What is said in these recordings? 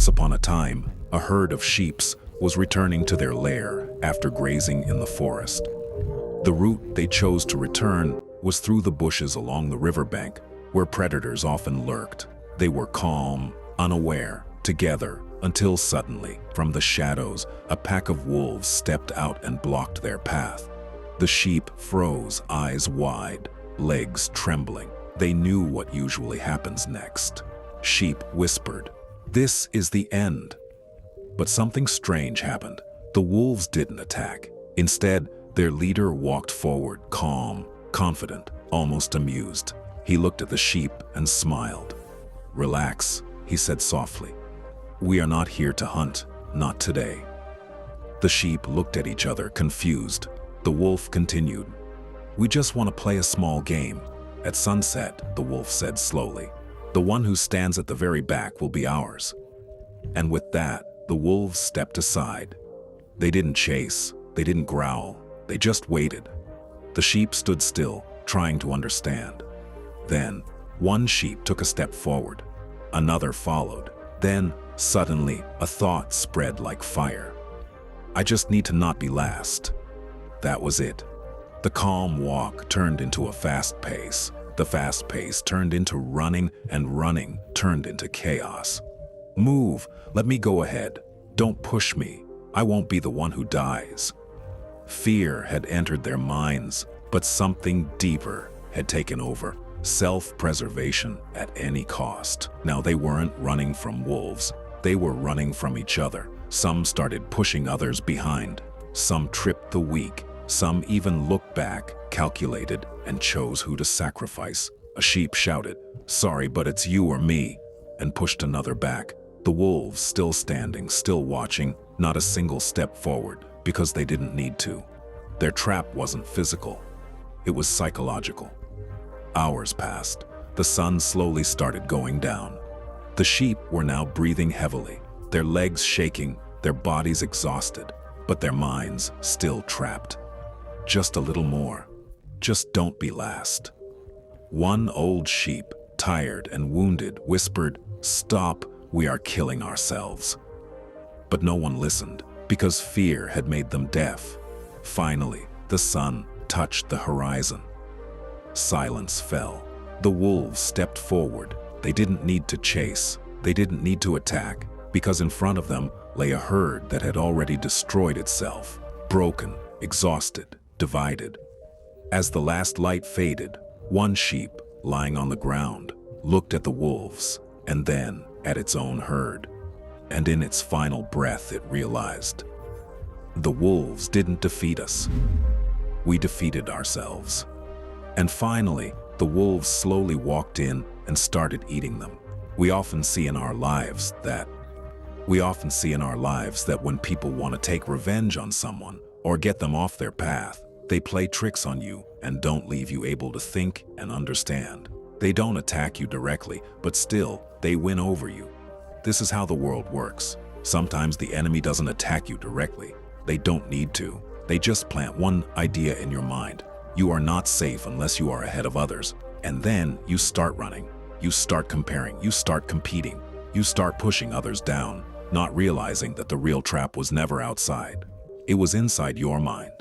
Once upon a time, a herd of sheep was returning to their lair after grazing in the forest. The route they chose to return was through the bushes along the riverbank, where predators often lurked. They were calm, unaware, together, until suddenly, from the shadows, a pack of wolves stepped out and blocked their path. The sheep froze, eyes wide, legs trembling. They knew what usually happens next. Sheep whispered, "This is the end." But something strange happened. The wolves didn't attack. Instead, their leader walked forward, calm, confident, almost amused. He looked at the sheep and smiled. "Relax," he said softly. "We are not here to hunt, not today." The sheep looked at each other, confused. The wolf continued, "We just want to play a small game. At sunset," the wolf said slowly, "the one who stands at the very back will be ours." And with that, the wolves stepped aside. They didn't chase, they didn't growl, they just waited. The sheep stood still, trying to understand. Then, one sheep took a step forward. Another followed. Then, suddenly, a thought spread like fire. "I just need to not be last." That was it. The calm walk turned into a fast pace. The fast pace turned into running, and running turned into chaos. "Move, let me go ahead. Don't push me. I won't be the one who dies." Fear had entered their minds, but something deeper had taken over. Self-preservation at any cost. Now they weren't running from wolves. They were running from each other. Some started pushing others behind. Some tripped the weak. Some even looked back, calculated, and chose who to sacrifice. A sheep shouted, "Sorry, but it's you or me," and pushed another back. The wolves, still standing, still watching, not a single step forward, because they didn't need to. Their trap wasn't physical. It was psychological. Hours passed. The sun slowly started going down. The sheep were now breathing heavily, their legs shaking, their bodies exhausted, but their minds still trapped. Just a little more. Just don't be last. One old sheep, tired and wounded, whispered, "Stop, we are killing ourselves." But no one listened, because fear had made them deaf. Finally, the sun touched the horizon. Silence fell. The wolves stepped forward. They didn't need to chase. They didn't need to attack, because in front of them lay a herd that had already destroyed itself, broken, exhausted, divided. As the last light faded, one sheep, lying on the ground, looked at the wolves, and then at its own herd. And in its final breath, it realized, the wolves didn't defeat us. We defeated ourselves. And finally, the wolves slowly walked in and started eating them. We often see in our lives that when people want to take revenge on someone or get them off their path, they play tricks on you and don't leave you able to think and understand. They don't attack you directly, but still, they win over you. This is how the world works. Sometimes the enemy doesn't attack you directly. They don't need to. They just plant one idea in your mind. You are not safe unless you are ahead of others. And then you start running. You start comparing. You start competing. You start pushing others down, not realizing that the real trap was never outside. It was inside your mind.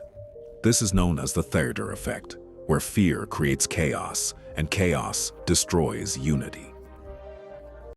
This is known as the vader effect, where fear creates chaos, and chaos destroys unity.